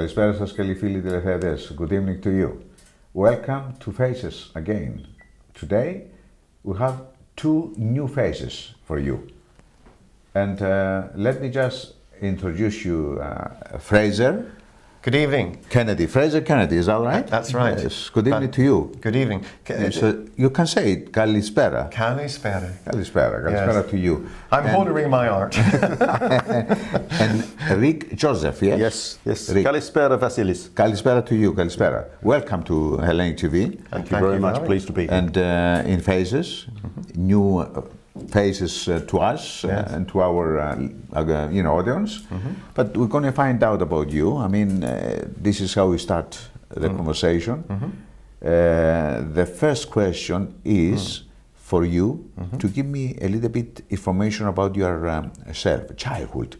Καλησπέρα σας καλοί φίλοι τηλεθεατές. Good evening to you. Welcome to Faces again. Today we have two new faces for you. And let me just introduce you Frazer. Good evening. Kennedy. Frazer Kennedy, is that right? That's right. Yes. Good evening to you. Good evening. So you can say it. Καλησπέρα. Καλησπέρα. Καλησπέρα. Καλησπέρα to you. I'm honoring my art. And Rick Joseph, yes? Yes, yes. Rick. Καλησπέρα, Vasilis. Καλησπέρα to you. Καλησπέρα. Welcome to Hellenic TV. Thank you very much. Pleased to be here. And in Faces, new faces to us and to our audience. But we're going to find out about you. I mean, this is how we start the conversation. The first question is for you to give me a little bit information about your childhood.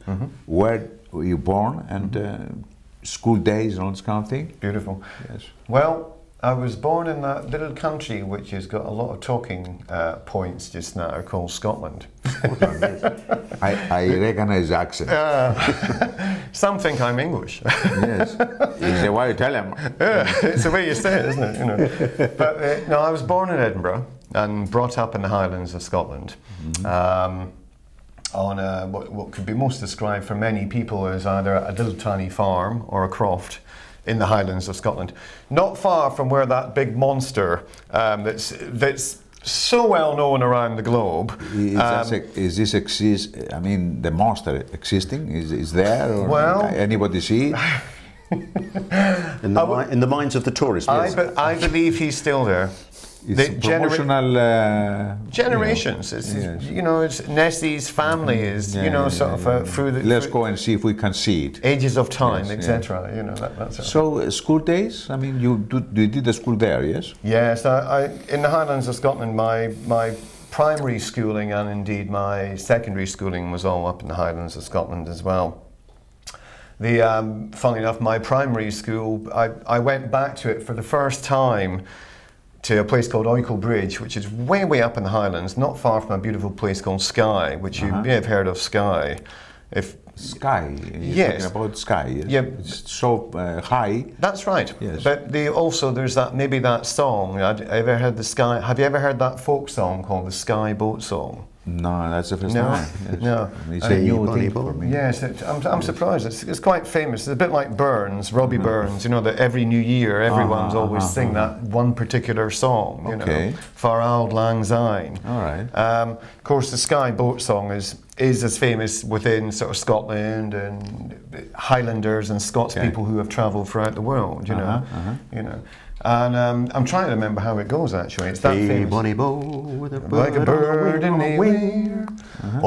Where were you born and school days and all this kind of thing? Beautiful. Yes. Well, I was born in that little country which has got a lot of talking points just now called Scotland. I recognize the accent. Some think I'm English. Yes. It's the way you tell them. It's the way you say it, isn't it? You know. But no, I was born in Edinburgh and brought up in the Highlands of Scotland. On what could be most described for many people as either a little tiny farm or a croft in the Highlands of Scotland, not far from where that big monster that's so well known around the globe. Is this exist? I mean, the monster existing is there? Or well, anybody see it? In the minds of the tourists. Yes. I believe he's still there. It's promotional generations. It's Nessie's family is through the. Let's go and see if we can see it. Ages of time, etc. You know that's. So school days. I mean, you did the school there, yes? Yes, I in the Highlands of Scotland. My primary schooling and indeed my secondary schooling was all up in the Highlands of Scotland as well. Funnily enough, my primary school, I went back to it for the first time. To a place called Oikel Bridge, which is way up in the Highlands, not far from a beautiful place called Skye, which you may have heard of Skye. Skye? You're talking about Skye? Yes? Yeah. It's so high. That's right. Yes. But also there's that song. Have you ever heard that folk song called the Skye Boat Song? No, that's the first time. Yes. No. It's a new thing for me. Yes, I'm surprised. It's quite famous. It's a bit like Burns, Robbie Burns, you know, that every New Year everyone's always sing that one particular song, you know, For Auld Lang Syne. All right. Of course, the Skye Boat Song is as famous within sort of Scotland and Highlanders and Scots people who have travelled throughout the world, you know. And I'm trying to remember how it goes actually. It's that famous. Bonny bow with a bird like a bird in the wing,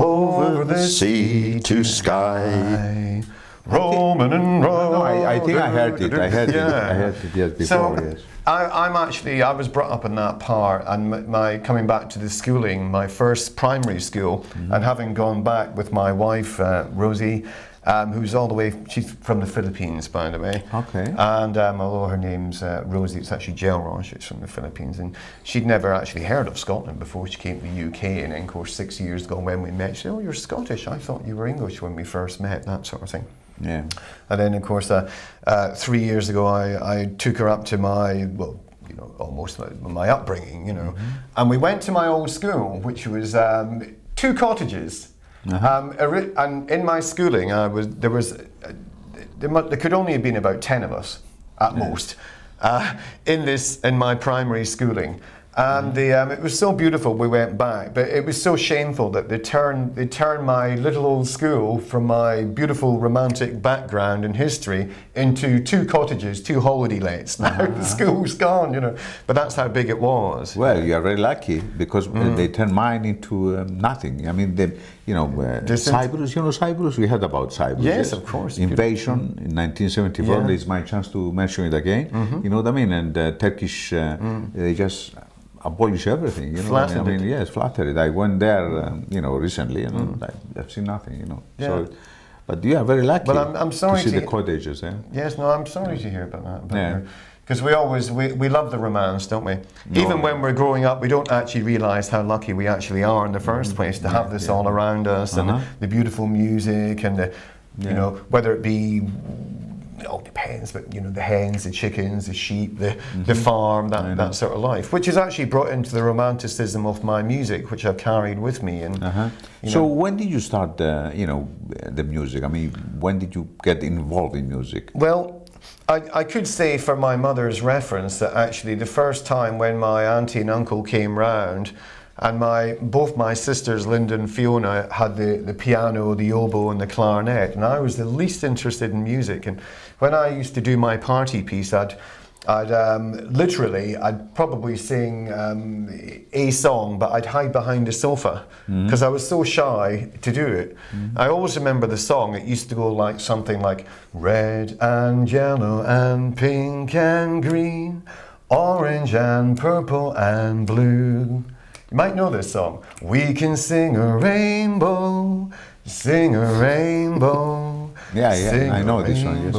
over the sea to Skye, roaming and roaming. No, I think I heard it. I heard it yes, before. So, yes. I was brought up in that part, and coming back to the schooling, my first primary school, and having gone back with my wife Rosie. Who's all the way, she's from the Philippines, by the way. Okay. And although her name's Rosie, it's actually Gelron, she's from the Philippines. And she'd never actually heard of Scotland before she came to the UK. And then, of course, 6 years ago when we met, she said, "Oh, you're Scottish. I thought you were English when we first met," that sort of thing. Yeah. And then, of course, 3 years ago, I took her up to almost my upbringing, you know. And we went to my old school, which was 2 cottages. And in my schooling, there could only have been about 10 of us at most in my primary schooling. And it was so beautiful. We went back, but it was so shameful that they turned my little old school from my beautiful romantic background and history into 2 cottages, 2 holiday lets. Now the school's gone, you know. But that's how big it was. Well, you are very lucky because they turned mine into nothing. I mean, Cyprus. You know Cyprus. We heard about Cyprus. Yes, of course. Invasion in 1974. This is my chance to mention it again. You know what I mean? And Turkish, they just abolish everything, you know. Flattered I mean, yes, flattered it. I went there, recently, and I've seen nothing, you know. Yeah. So, but you are very lucky. Well, I'm sorry to see the cottages. Yes, no, I'm sorry to hear about that. Because we love the romance, don't we? No, Even when we're growing up, we don't actually realise how lucky we actually are in the first place to have this all around us and the beautiful music and the, you know, whether it be it all depends, but you know, the hens, the chickens, the sheep, the farm, that sort of life, which is actually brought into the romanticism of my music, which I've carried with me. And so when did you start, you know, the music? I mean, when did you get involved in music? Well, I could say for my mother's reference that actually the first time when my auntie and uncle came round, and both my sisters, Linda and Fiona, had the piano, the oboe and the clarinet, and I was the least interested in music. And when I used to do my party piece, I'd probably sing a song, but I'd hide behind a sofa because I was so shy to do it. I always remember the song. It used to go like something like red and yellow and pink and green, orange and purple and blue. You might know this song. We can sing a rainbow, sing a rainbow. Yeah, I know this one. Yes,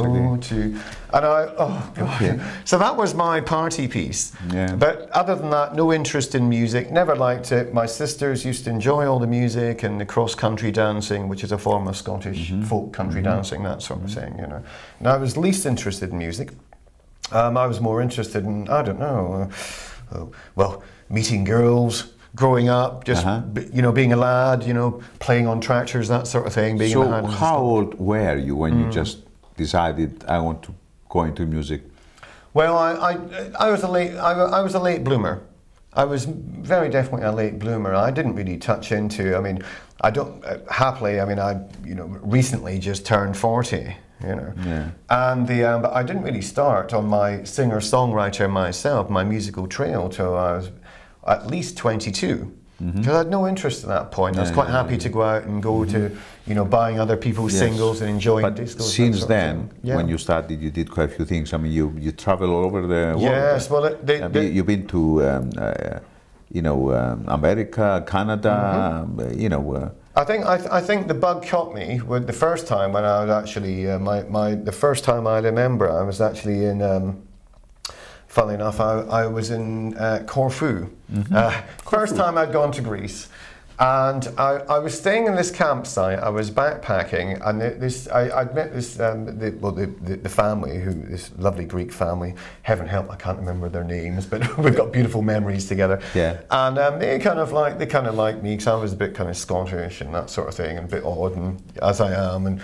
too. And oh God. Okay. So that was my party piece. Yeah. But other than that, no interest in music. Never liked it. My sisters used to enjoy all the music and the cross-country dancing, which is a form of Scottish folk country dancing, that sort of thing. You know. And I was least interested in music. I was more interested in, I don't know, well, meeting girls. Growing up, just you know, being a lad, you know, playing on tractors, that sort of thing. Being so, in the how old were you when you just decided I want to go into music? Well, I was a late bloomer. I was very definitely a late bloomer. I didn't really touch into. I mean, I don't happily. I mean, I recently just turned 40. You know, and but I didn't really start on my singer-songwriter myself, my musical trail, till I was at least 22, because I had no interest at that point. I was quite happy to go out and go to, you know, buying other people's singles and enjoying discos. But since then, when you started, you did quite a few things. I mean, you travel all over the world. Yes, well, you've been to, you know, America, Canada, you know. I think the bug caught me with the first time when I was actually the first time I remember I was actually in. Funnily enough, I was in Corfu. First time I'd gone to Greece, and I was staying in this campsite. I was backpacking, and I'd met this the family, this lovely Greek family. Heaven help, I can't remember their names, but we've got beautiful memories together. Yeah. And they kind of liked me because I was a bit kind of Scottish and that sort of thing, and a bit odd, and as I am, and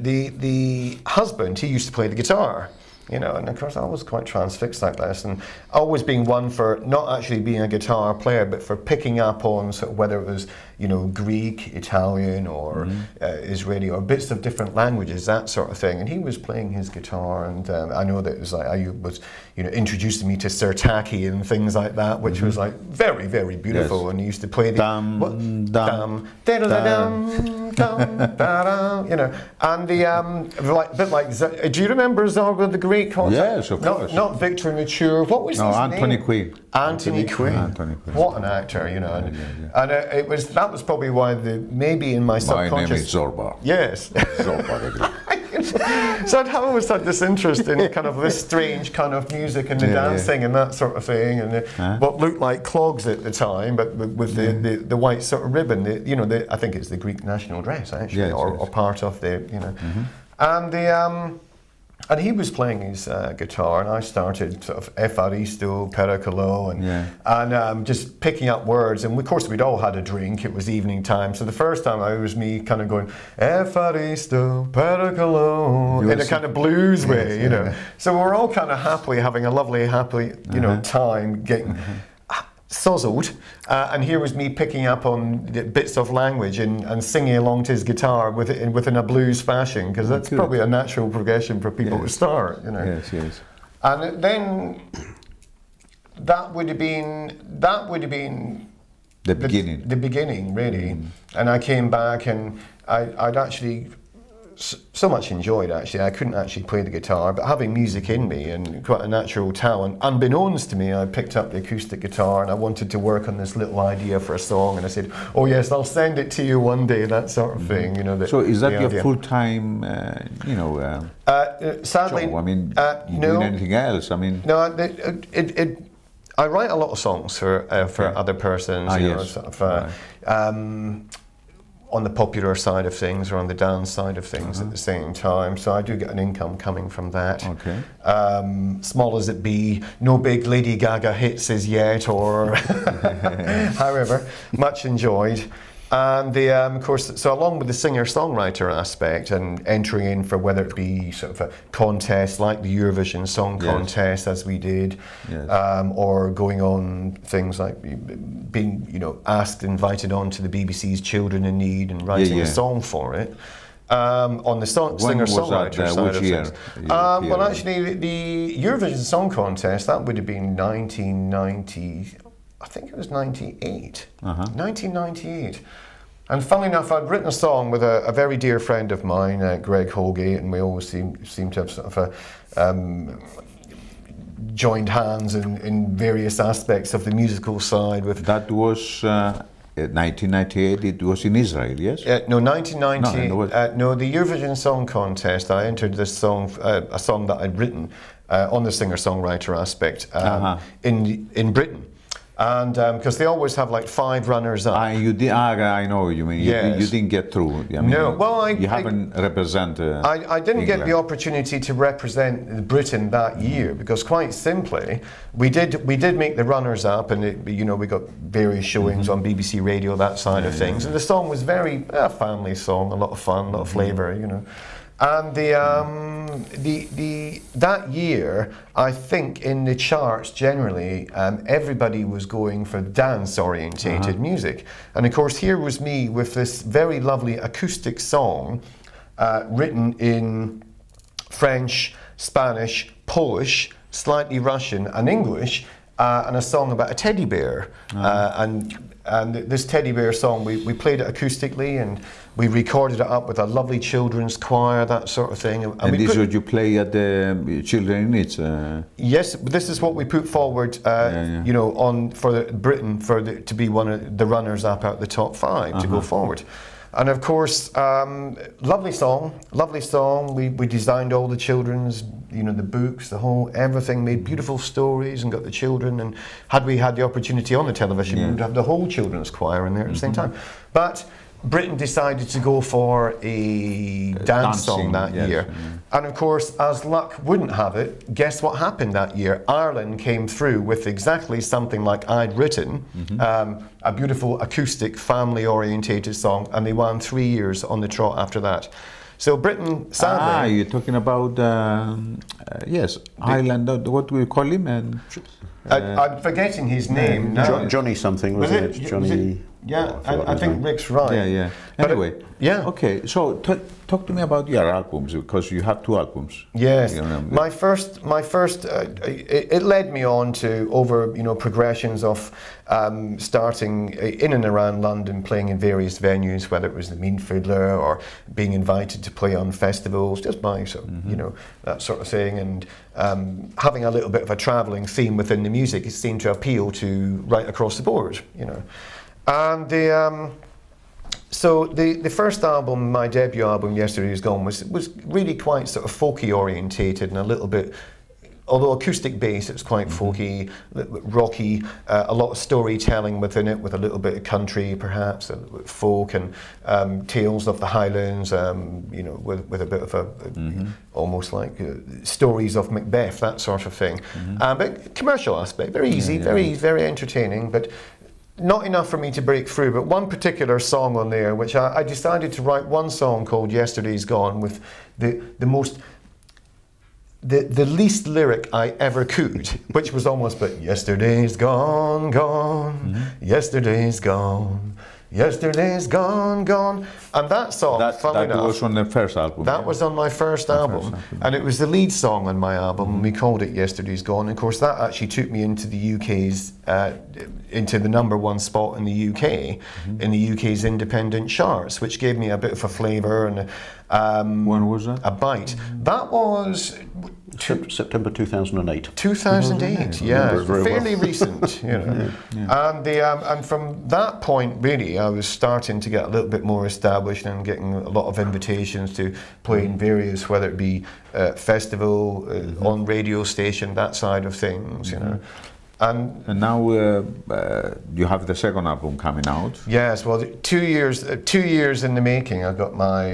the husband, he used to play the guitar. You know, and of course I was quite transfixed like this, and always being one for not actually being a guitar player, but for picking up on sort of whether it was, you know, Greek, Italian, or Israeli, or bits of different languages, that sort of thing. And he was playing his guitar, and I know that it was like I was, you know, introducing me to Sirtaki and things like that, which was like very, very beautiful. Yes. And he used to play the you know, and the like, bit like. Do you remember Zorba the Greek? Yes, of course. Not Victor Mature. What was his name? Anthony Quinn. Anthony Quinn. What an actor, you know. And it was that was probably why maybe in my subconscious. My name is Zorba. Yes. Zorba the Greek. So I'd always had this interest in kind of this strange kind of music and the dancing and that sort of thing, and what looked like clogs at the time, but with the white sort of ribbon. You know, I think it's the Greek national dress actually, or part of the, you know, and and he was playing his guitar, and I started sort of Efaristo, Pericolo, and just picking up words. And of course, we'd all had a drink. It was evening time, so the first time it was me kind of going Efaristo, Pericolo in a kind of blues way, you know. So we're all kind of happily having a lovely, you know, time getting. Sozzled, and here was me picking up on bits of language and singing along to his guitar within a blues fashion, because that's probably a natural progression for people to start, you know. Yes, yes. And then that would have been the beginning. The beginning, really. And I came back, and I'd actually so much enjoyed, actually. I couldn't actually play the guitar, but having music in me and quite a natural talent, unbeknownst to me, I picked up the acoustic guitar, and I wanted to work on this little idea for a song, and I said, oh yes, I'll send it to you one day, that sort of thing, you know. So is that your full-time, you know, sadly, job? I mean, you no, doing anything else? I mean, no, I write a lot of songs for other persons, you know, sort of, on the popular side of things or on the dance side of things at the same time. So I do get an income coming from that. Okay. Small as it be, no big Lady Gaga hits as yet, or however, much enjoyed. And of course, so along with the singer-songwriter aspect and entering in for whether it be sort of a contest like the Eurovision Song Contest, as we did, or going on things like being, asked, invited on to the BBC's Children in Need and writing a song for it. On the singer-songwriter side of things. Well, actually, the Eurovision Song Contest, that would have been 1990. I think it was 98, 1998. And funnily enough, I'd written a song with a very dear friend of mine, Greg Holgate, and we always seem to have sort of joined hands in various aspects of the musical side. With that was 1998. It was in Israel, yes? No, 1990. No, the Eurovision Song Contest. I entered this song, a song that I'd written on the singer-songwriter aspect in Britain. And because they always have like 5 runners up. You did. I know what you mean. Yes. You didn't get through. I mean, no, well, you haven't represented. I didn't England. get the opportunity to represent Britain that year because, quite simply, we did make the runners up, and we got various showings on BBC Radio, that side of things. And the song was very family song, a lot of fun, a lot of flavour, And that year, I think in the charts generally, everybody was going for dance-orientated music. And of course, here was me with this very lovely acoustic song written in French, Spanish, Polish, slightly Russian and English, and a song about a teddy bear. And this teddy bear song, we played it acoustically, and we recorded it up with a lovely children's choir, that sort of thing. And this is what you play at the Children in Need? Yes, this is what we put forward, on for Britain to be one of the runners up out the top 5 to go forward. And of course, lovely song. We designed all the children's, the books, everything, made beautiful stories and got the children. And had we had the opportunity on the television, we would have the whole children's choir in there at the same time. But Britain decided to go for a dance song that year. And of course, as luck wouldn't have it, guess what happened that year? Ireland came through with exactly something like I'd written, a beautiful acoustic, family-orientated song, and they won 3 years on the trot after that. So Britain, sadly... you're talking about, Ireland, what do we call him? I'm forgetting his name now. Johnny something, was it? Johnny... Yeah, I think Rick's right. Yeah. But anyway, okay. So talk to me about your albums, because you have 2 albums. Yes, my first. It led me on to over progressions of starting in and around London, playing in various venues, whether it was the Mean Fiddler or being invited to play on festivals, just by that sort of thing, and having a little bit of a travelling theme within the music. It seemed to appeal to right across the board, And so the first album, my debut album, Yesterday Is Gone, was really quite sort of folky orientated and a little bit, although acoustic bass, it was quite folky, rocky, a lot of storytelling within it, with a little bit of country perhaps, a little bit of folk, and tales of the Highlands, with a bit of a almost like stories of Macbeth, that sort of thing. But commercial aspect, very easy, very entertaining, but not enough for me to break through. But one particular song on there, which I decided to write one song called Yesterday's Gone with the least lyric I ever could, which was almost, but yesterday's gone, yesterday's gone, yesterday's gone. And that song, funnily enough, was on the first album. That was on my first album, and it was the lead song on my album, and we called it Yesterday's Gone. And of course, that actually took me into the UK's, into the #1 spot in the UK, in the UK's independent charts, which gave me a bit of a flavour and when was that? A bite. That was September 2008. 2008, fairly recent, And from that point, really, I was starting to get a little bit more established and getting a lot of invitations to play in various, whether it be festival, on radio station, that side of things, And now you have the second album coming out. Yes, well, 2 years in the making. I got my.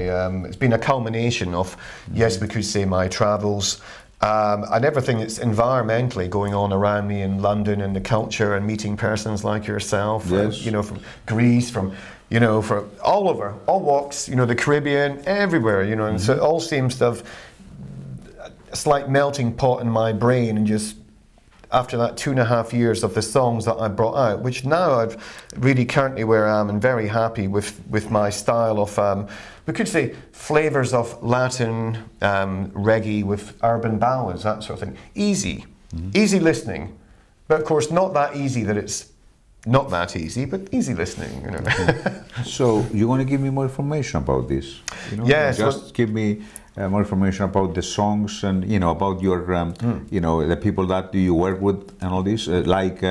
It's been a culmination of, yes, we could say my travels, and everything that's environmentally going on around me in London, and the culture, and meeting persons like yourself. Yes. You know, from Greece, from from all over, all walks. You know, the Caribbean, everywhere. You know, and so it all seems to have a slight melting pot in my brain, and just. After that 2.5 years of the songs that I brought out, which now I've really currently where I am and very happy with my style of, we could say flavours of Latin reggae with urban ballads, that sort of thing. Easy, easy listening, but of course not that easy that it's not that easy, but easy listening. You know. So you want to give me more information about this? You know, yes. Just give me. More information about the songs and about your the people that you work with and all this Rick.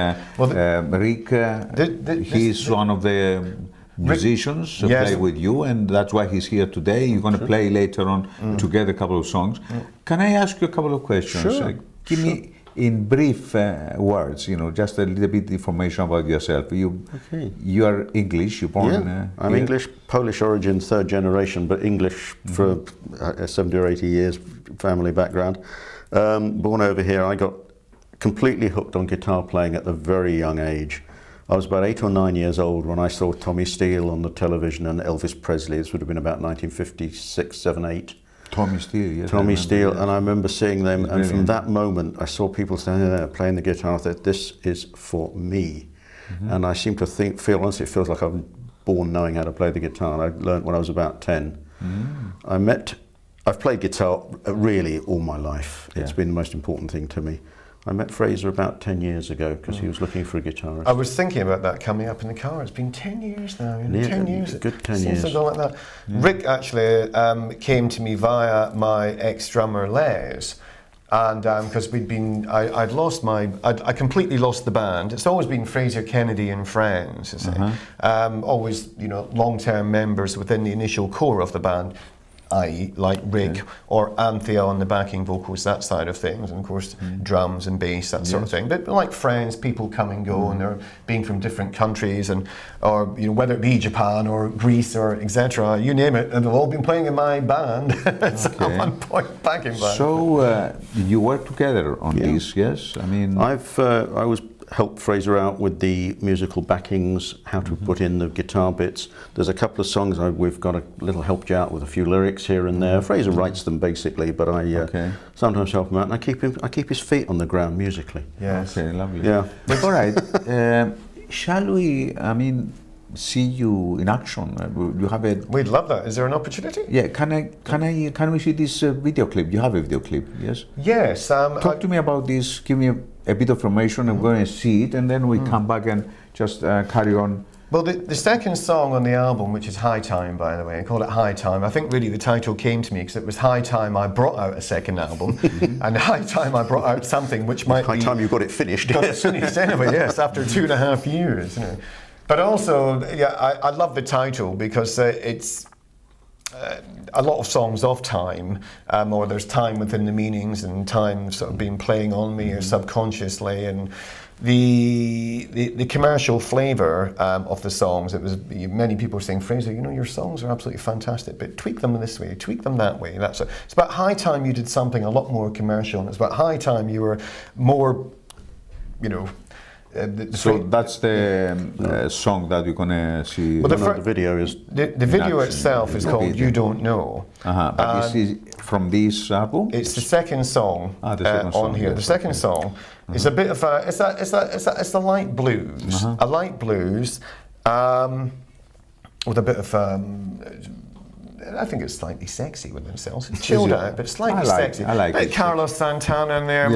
He's one of the musicians who play with you, and that's why he's here today. You're going to play later on together a couple of songs. Can I ask you a couple of questions? Sure. Give me in brief words, just a little bit information about yourself. You are English. You're born. I'm English, Polish origin, third generation, but English for 70 or 80 years, family background. Born over here, I got completely hooked on guitar playing at a very young age. I was about 8 or 9 years old when I saw Tommy Steele on the television and Elvis Presley. This would have been about 1956, 7, 8. Tommy Steele, yes. Tommy Steele, and I remember seeing them, and from that moment I saw people standing there playing the guitar. I thought, this is for me. And I seem to feel, honestly, it feels like I'm born knowing how to play the guitar. And I learned when I was about 10. I've played guitar really all my life. It's been the most important thing to me. I met Frazer about 10 years ago because he was looking for a guitarist. I was thinking about that coming up in the car. It's been 10 years now. 10 years. Good 10 years. Something like that. Rick actually came to me via my ex-drummer Les, and because I completely lost the band. It's always been Frazer, Kennedy and friends. You see. Always, long-term members within the initial core of the band. I.e. like Rick or Anthea on the backing vocals, that side of things, and of course drums and bass, that sort of thing. But like friends, people come and go, and they're being from different countries, and or whether it be Japan or Greece or etc. You name it, and they've all been playing in my band. At one point, backing band. So you work together on this, yes? I mean, I was helped Frazer out with the musical backings, how to put in the guitar bits. There's a couple of songs we've got a little helped you out with a few lyrics here and there. Frazer writes them basically, but I sometimes help him out, and I keep his feet on the ground musically. Yes. Okay, lovely. Yeah. All right. Shall we? See you in action. You have a. We'd love that. Is there an opportunity? Yeah. Can we see this video clip? You have a video clip, yes? Yes. Talk to me about this. Give me a bit of information. I'm going to see it, and then we come back and just carry on. Well, the second song on the album, which is High Time, by the way, I call it High Time. I think really the title came to me because it was High Time I brought out a second album, and High Time I brought out something which might High time you got it finished. Got it finished anyway, yes, after 2.5 years. But also, I love the title because it's a lot of songs of time, or there's time within the meanings, and time sort of been playing on me or subconsciously, and the commercial flavour of the songs. It was many people were saying, Frazer, your songs are absolutely fantastic, but tweak them this way, tweak them that way. It's about High Time you did something a lot more commercial, and it's about High Time you were more, so that's the song that you're gonna see. Well, the video is the video itself is called "You Don't Know." But this is from this album. It's the second song on here. Yes, the second song is a bit of a it's a light blues, a light blues with a bit of. I think it's slightly sexy with themselves. It's chilled out, but slightly sexy. I like it. Carlos Santana in there,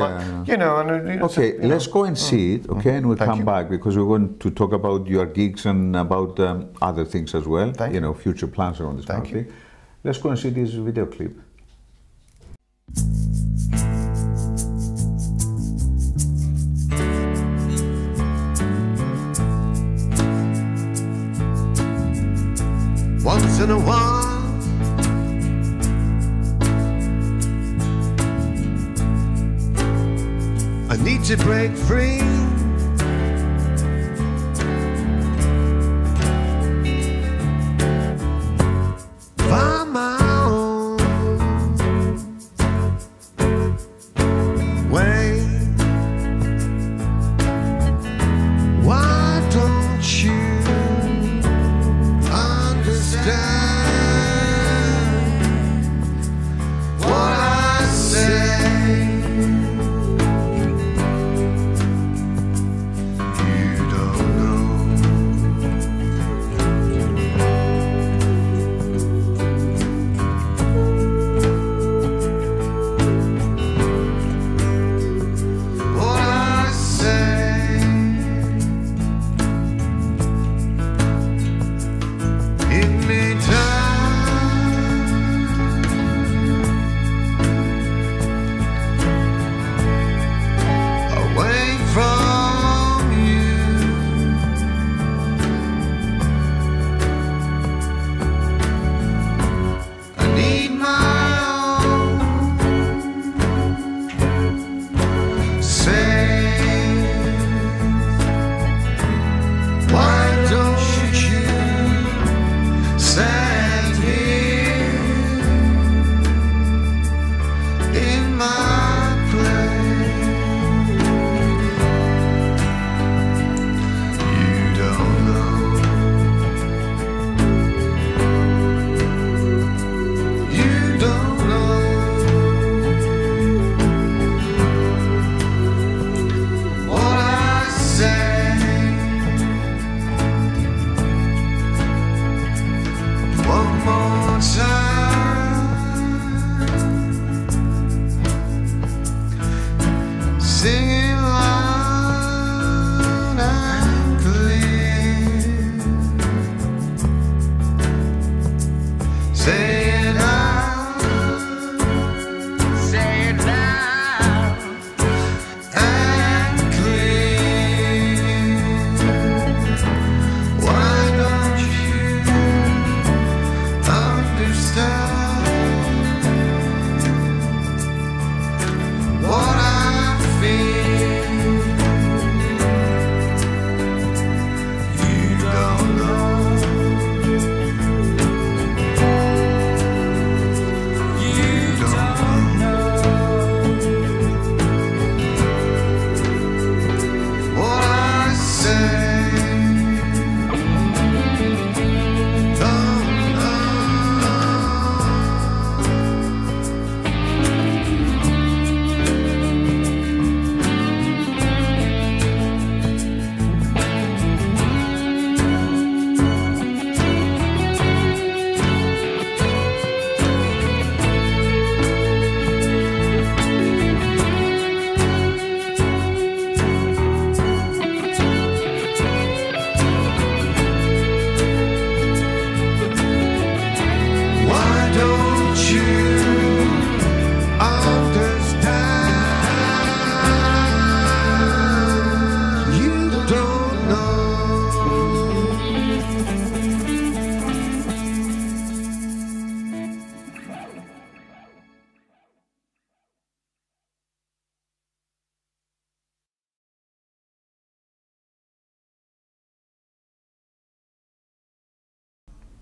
Okay, let's go and see it, okay, and we'll come back because we're going to talk about your gigs and about other things as well. Future plans around this party. Let's go and see this video clip. Once in a while, I need to break free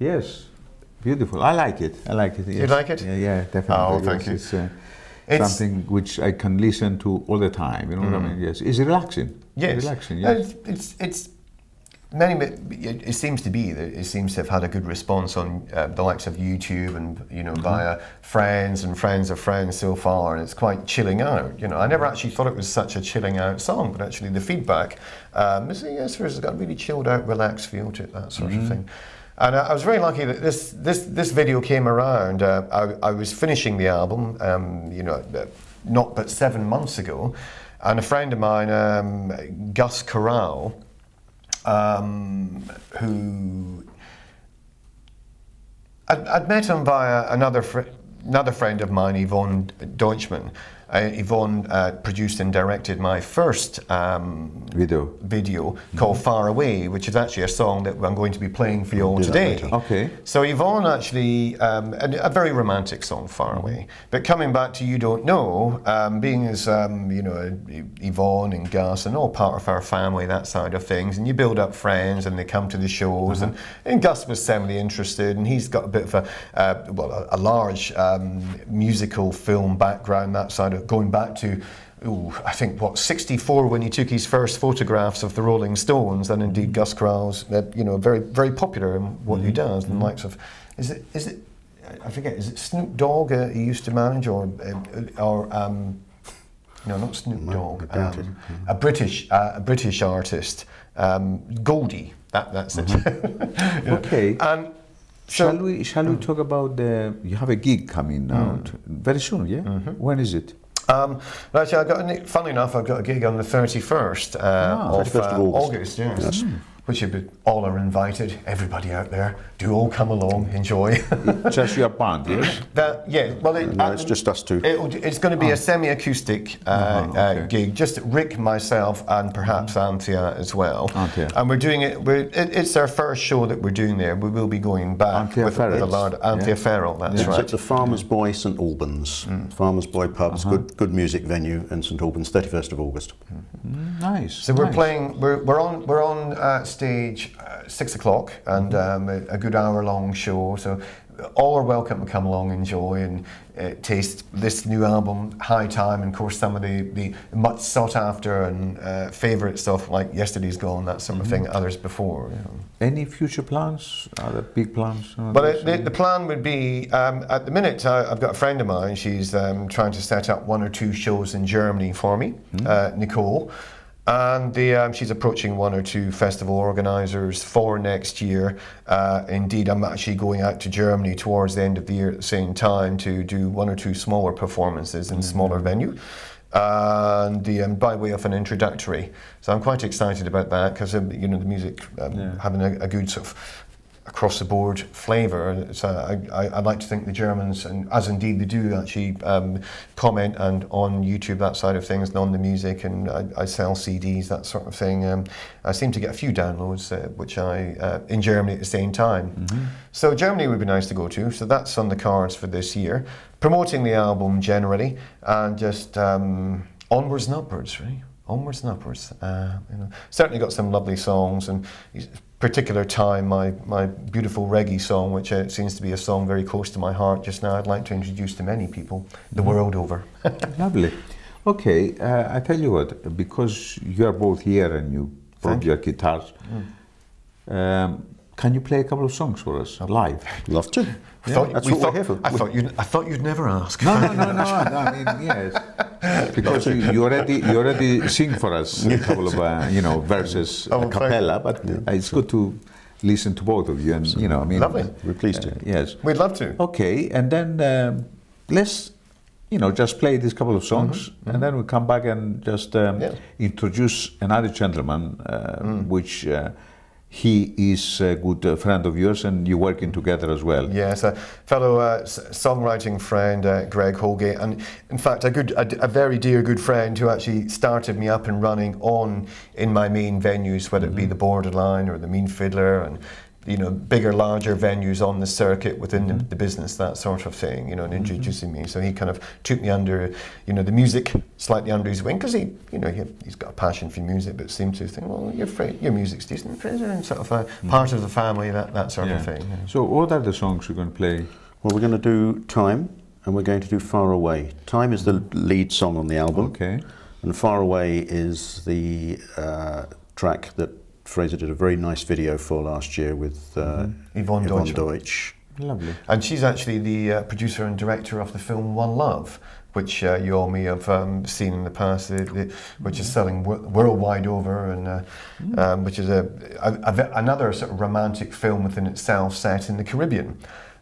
Yes, beautiful. I like it. I like it. Yes. You like it? Yeah, definitely. Oh, thank you. It's something which I can listen to all the time. You know what I mean? Yes, it's relaxing. Yes, relaxing. Yes, it's many. It seems to be that it seems to have had a good response on the likes of YouTube and via friends and friends of friends so far, and it's quite chilling out. I never actually thought it was such a chilling out song, but actually the feedback is yes, it's got a really chilled out, relaxed feel to it, that sort of thing. And I was very lucky that this video came around. I was finishing the album, not but 7 months ago, and a friend of mine, Gus Corral, who I'd met him via another friend of mine, Yvonne Deutschmann. Yvonne produced and directed my first video called Far Away, which is actually a song that I'm going to be playing for you all today. Okay. So Yvonne actually, a very romantic song, Far Away. But coming back to You Don't Know, being as, Yvonne and Gus and all part of our family, that side of things, and you build up friends and they come to the shows, and Gus was semi-interested, and he's got a bit of a large musical film background, that side of going back to, I think, 64 when he took his first photographs of the Rolling Stones, and indeed Gus Corral's, very, very popular in what he does, and likes of, is it, I forget, is it Snoop Dogg he used to manage, or no, not Snoop Dogg, a British artist, Goldie, that's it. Okay. Shall we talk about you have a gig coming out very soon, yeah? When is it? Actually, funnily enough, I've got a gig on the 31st of August, yes. Which all are invited, everybody out there, do all come along, enjoy. Just your band, yes? It's just us two. It's going to be a semi-acoustic gig, just Rick, myself, and perhaps Anthea as well. And we're doing it, it's our first show that we're doing there. We will be going back with a large Anthea Farrell, that's right. It's at the Farmer's Boy, St Albans. Farmer's Boy Pubs, good music venue in St Albans, 31st of August. Nice. So we're playing, we're on stage 6 o'clock, and a good hour-long show. So all are welcome to come along, enjoy, and taste this new album, High Time, and of course some of the much sought after and favourite stuff like Yesterday's Gone, that sort of thing, others before. Any future plans? Other big plans? But the plan would be, at the minute, I've got a friend of mine, she's trying to set up 1 or 2 shows in Germany for me, Nicole. And she's approaching 1 or 2 festival organisers for next year. Indeed, I'm actually going out to Germany towards the end of the year at the same time to do 1 or 2 smaller performances in smaller venue, and by way of an introductory. So I'm quite excited about that, because the music having a good sort of across the board flavour. So I'd like to think the Germans, and as indeed they do, actually comment and on YouTube, that side of things, and on the music, and I sell CDs, that sort of thing. I seem to get a few downloads, which in Germany at the same time. So Germany would be nice to go to. So that's on the cards for this year. Promoting the album generally, and just onwards and upwards, really. Onwards and upwards. Certainly got some lovely songs, and particular time, my beautiful reggae song, which seems to be a song very close to my heart just now, I'd like to introduce to many people the world over. Lovely. Okay, I tell you what, because you are both here and you brought your guitars, can you play a couple of songs for us live? Love to. That's what we're here for. I thought you'd never ask. No, I mean, yes. Because you already sing for us a couple of verses a cappella, but it's good to listen to both of you, and I mean, lovely. We're pleased to. Yes, we'd love to. Okay, and then let's just play these couple of songs, and then we come back and just introduce another gentleman, which. He is a good friend of yours, and you're working together as well. Yes, a fellow songwriting friend, Greg Holgate, and in fact a very dear good friend who actually started me up and running in my main venues, whether it be the Borderline or the Mean Fiddler, and you know, bigger, larger venues on the circuit within the business, that sort of thing, you know, and introducing me. So he kind of took me under, you know, the music slightly under his wing, because he, you know, he's got a passion for music, but seemed to think, well, your music's decent, Frazer, and sort of a part of the family, that sort of thing. Yeah. So what are the songs you're going to play? Well, we're going to do Time, and we're going to do Far Away. Time is the lead song on the album. Okay. And Far Away is the track that Frazer did a very nice video for last year with Yvonne Deutsch. Lovely. And she's actually the producer and director of the film One Love, which you all may have seen in the past, which is selling worldwide over, and which is another sort of romantic film within itself set in the Caribbean.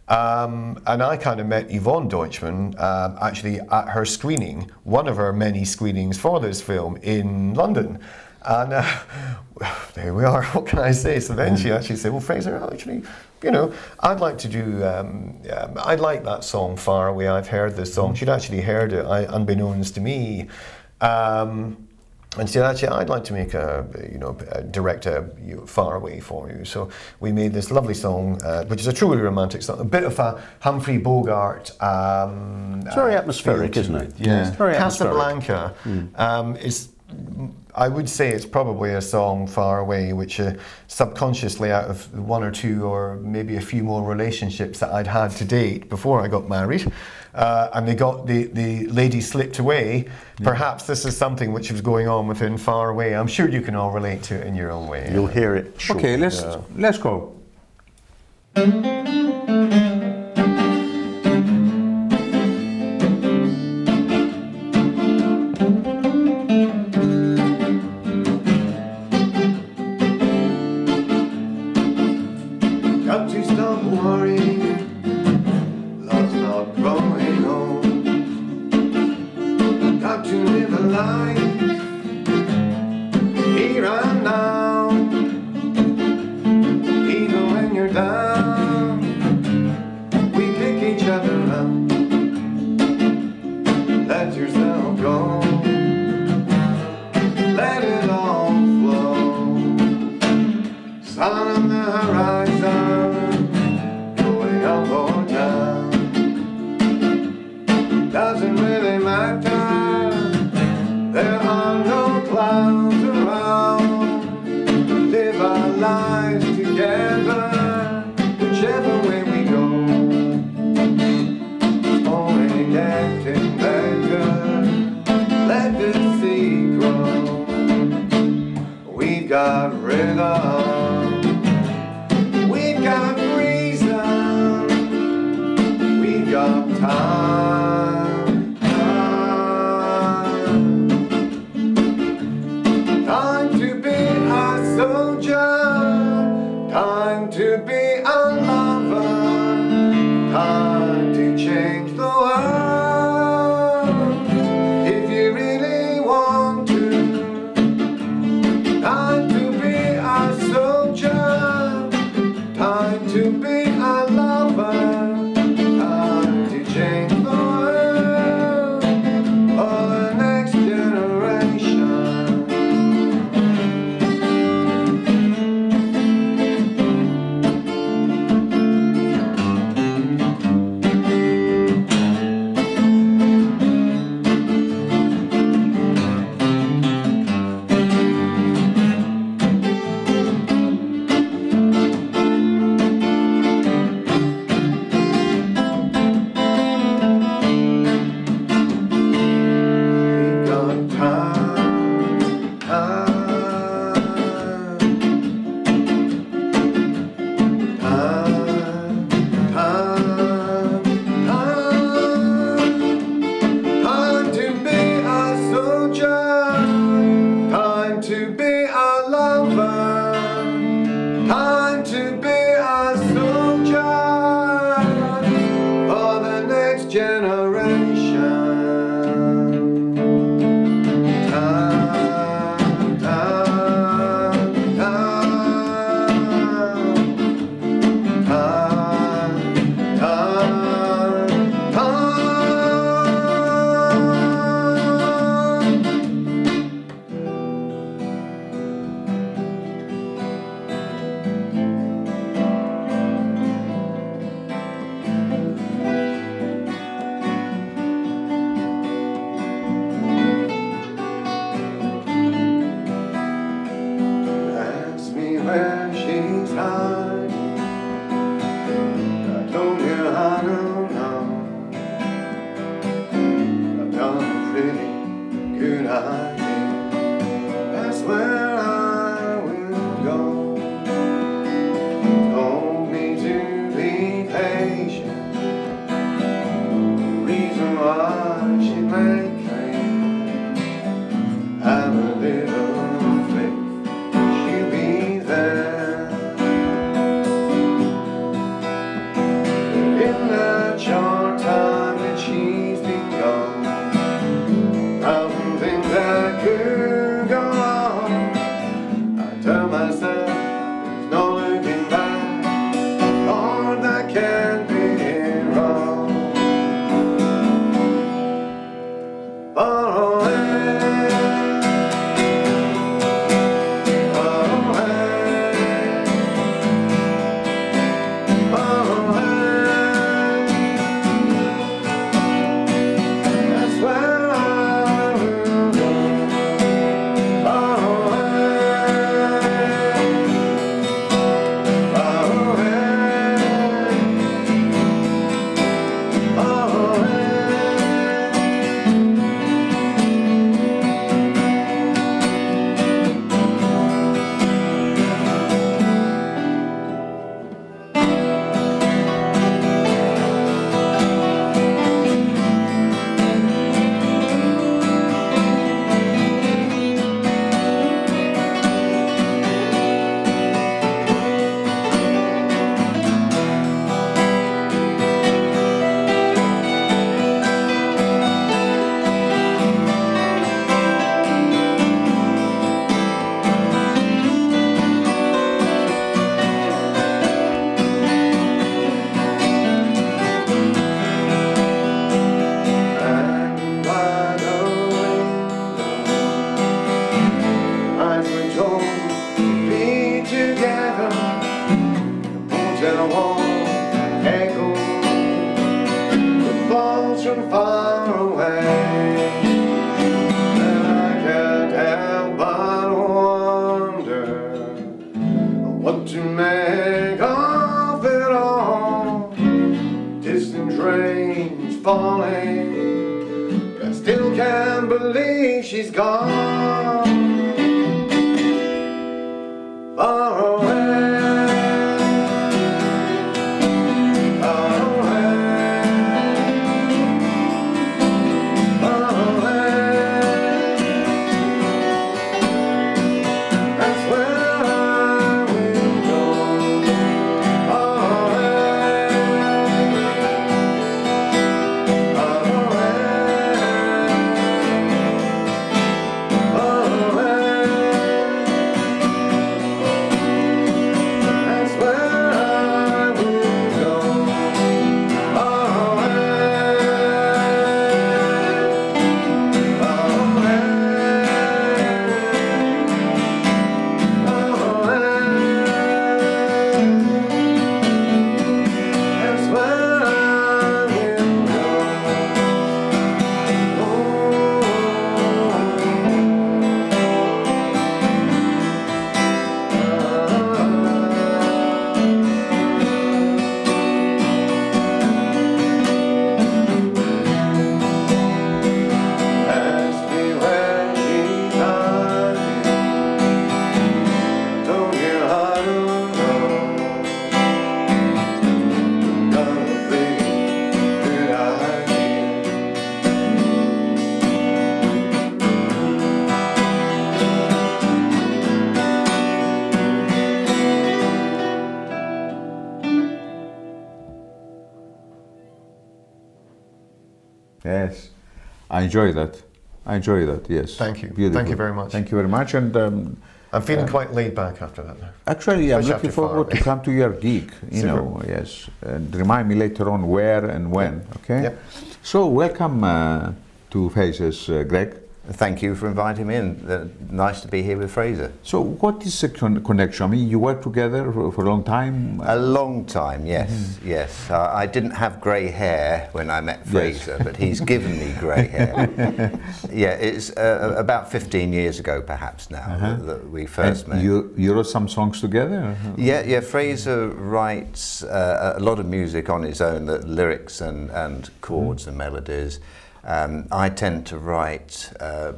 And I kind of met Yvonne Deutschmann actually at her screening, one of her many screenings for this film in London. And there we are, what can I say? So then she actually said, well, Frazer, actually, you know, I'd like to do, I like that song, Far Away. I've heard this song. She'd actually heard it, unbeknownst to me. And she said, actually, I'd like to make direct a Far Away for you. So we made this lovely song, which is a truly romantic song, a bit of a Humphrey Bogart. It's very atmospheric, isn't it? Yeah. It's very Casablanca is, I would say it's probably a song, Far Away, which subconsciously, out of one or two or maybe a few more relationships that I'd had to date before I got married, and the lady slipped away, perhaps this is something which was going on within Far Away. I'm sure you can all relate to it in your own way. You'll hear it shortly. Okay, let's go. where she's hiding. I told you I don't know. I've done a pretty good idea. That's where I will go. Told me to be patient. The reason why she may claim. Have a little faith, she'll be there. In that short time that she's been gone, thousand things that could go on. I tell myself there's no looking back, Lord, that can't be wrong. Far away. Yes, I enjoy that. I enjoy that, yes. Thank you. Beautiful. Thank you very much. Thank you very much. And I'm feeling quite laid back after that now. Actually, I'm Especially looking after forward to Far come to your gig, you know, yes. And remind me later on where and when, okay? Yep. So, welcome to Faces, Greg. Thank you for inviting me in. Nice to be here with Frazer. So what is the connection? I mean, you worked together for a long time? A long time, yes, yes. I didn't have grey hair when I met Frazer, but he's given me grey hair. Yeah, it's about 15 years ago perhaps now that we first met. You wrote some songs together? Yeah, Frazer writes a lot of music on his own, the lyrics and chords and melodies. I tend to write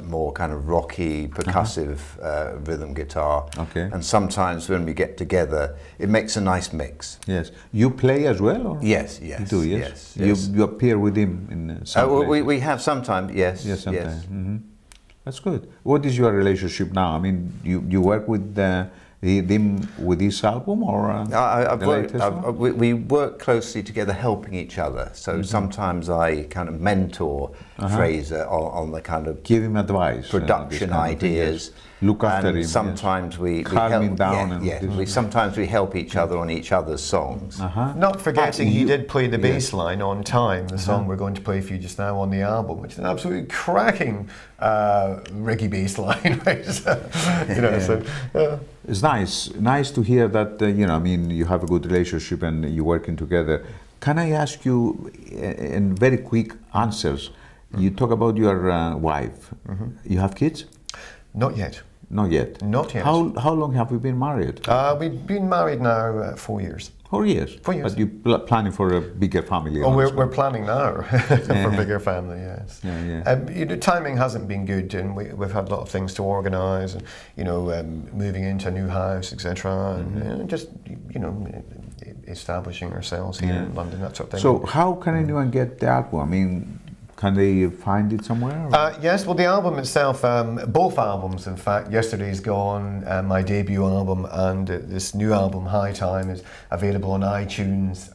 more kind of rocky, percussive rhythm guitar. Okay. And sometimes when we get together, it makes a nice mix. Yes. You play as well? Or? Yes, yes. You do, yes? You appear with him in some we have sometimes, yes. Yes, sometimes. Yes. That's good. What is your relationship now? I mean, you work with him with this album, or we work closely together, helping each other. So sometimes I kind of mentor Frazer on the kind of give him advice, production ideas. Look after him. Sometimes we calm him down. Sometimes we help each other on each other's songs. Not forgetting he did play the bass line on time, the song we're going to play for you just now on the album, which is an absolutely cracking reggae bass line, right? So, it's nice to hear that. I mean, you have a good relationship and you're working together. Can I ask you in very quick answers? You talk about your wife. You have kids? Not yet. Not yet. Not yet. How long have you been married? We've been married now 4 years. 4 years. 4 years. But you're planning for a bigger family. Oh, we're planning now for a bigger family. Yes. Timing hasn't been good, and we've had a lot of things to organise, and moving into a new house, etc., and just establishing ourselves here in London, that sort of thing. So how can anyone get the album? I mean, can they find it somewhere? Yes, well, the album itself, both albums, in fact, Yesterday's Gone, my debut album, and this new album, High Time, is available on iTunes,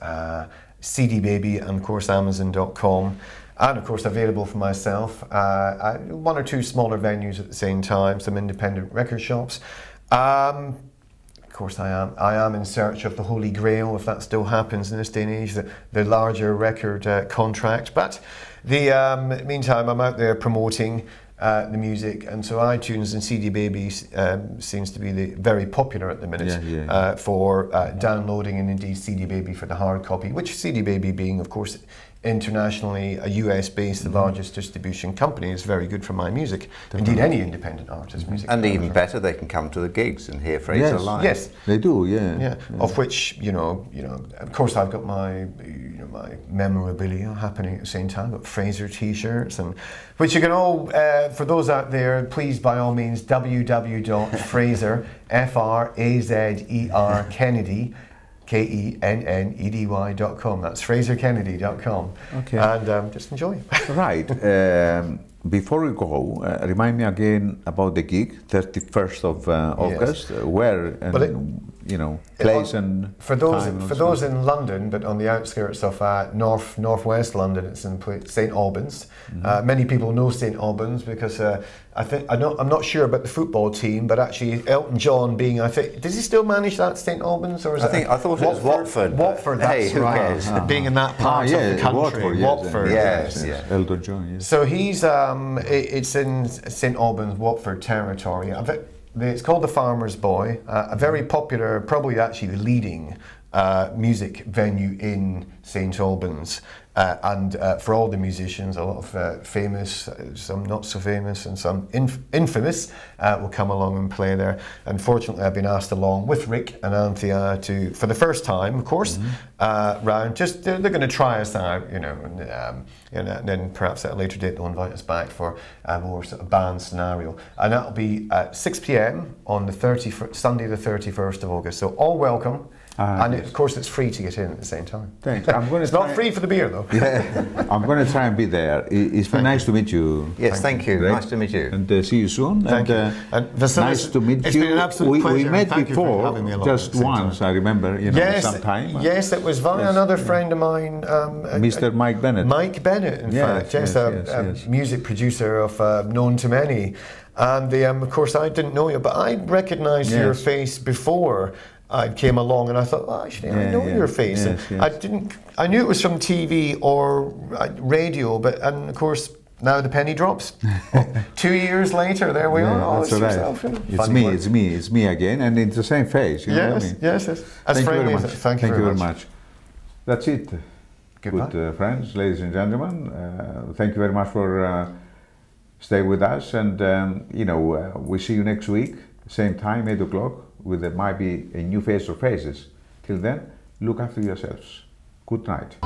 CD Baby, and of course Amazon.com, and of course available for myself. 1 or 2 smaller venues at the same time, some independent record shops. Of course, I am in search of the Holy Grail, if that still happens in this day and age, the larger record contract. But meantime, I'm out there promoting the music, and so iTunes and CD Baby seems to be very popular at the minute for downloading, and indeed CD Baby for the hard copy, which CD Baby being, of course, internationally a US-based, the largest distribution company, is very good for my music. Definitely. Indeed, any independent artist's music. And even better, they can come to the gigs and hear Frazer live. Yes, they do. Of which, of course, I've got my my memorabilia happening at the same time. I've got Frazer T-shirts, and which you can all, for those out there, please by all means www.frazer Frazer Kennedy KENNEDY.com. That's FrazerKennedy.com. Okay. And just enjoy. Right. Before we go, remind me again about the gig, 31st of August. Where and place and for those in London, but on the outskirts of northwest London, it's in St Albans. Many people know St Albans because I'm not sure about the football team, but actually Elton John being, does he still manage that St Albans, or is I thought it was Watford. Watford, that's right. Being in that part of the country, Watford. Yes. Elton John. Yes. So he's it's in St Albans, Watford territory. It's called the Farmer's Boy, a very popular, probably actually the leading music venue in St Albans. And for all the musicians, a lot of famous, some not so famous, and some infamous will come along and play there. Unfortunately, I've been asked along with Rick and Anthea to, for the first time, of course, round. Just they're going to try us out, and then perhaps at a later date they'll invite us back for a more sort of band scenario. And that'll be at 6 p.m. on the Sunday, the 31st of August. So all welcome. And of course, it's free to get in at the same time. Thanks. It's not free for the beer, though. I'm going to try and be there. It's been nice to meet you. Yes, thank you. Nice to meet you. And see you soon. Thank you. Vasily, nice to meet you. It's been an absolute pleasure. We met before, just once, I remember, sometime. Yes, it was via another friend of mine. Mr. Mike Bennett. Mike Bennett, in fact. Yes, a music producer known to many. And of course, I didn't know you, but I recognised your face before I came along, and I thought, well, actually, I know your face. I knew it was from TV or radio, and of course, now the penny drops. 2 years later, there we are. Oh, that's all right. yourself, you know. It's me again, and it's the same face. You know what I mean? Yes. As friendly as thank you very much. That's it. Goodbye. Good friends, ladies and gentlemen. Thank you very much for staying with us, and we see you next week, same time, 8 o'clock. There might be a new face or faces. Till then, look after yourselves. Good night.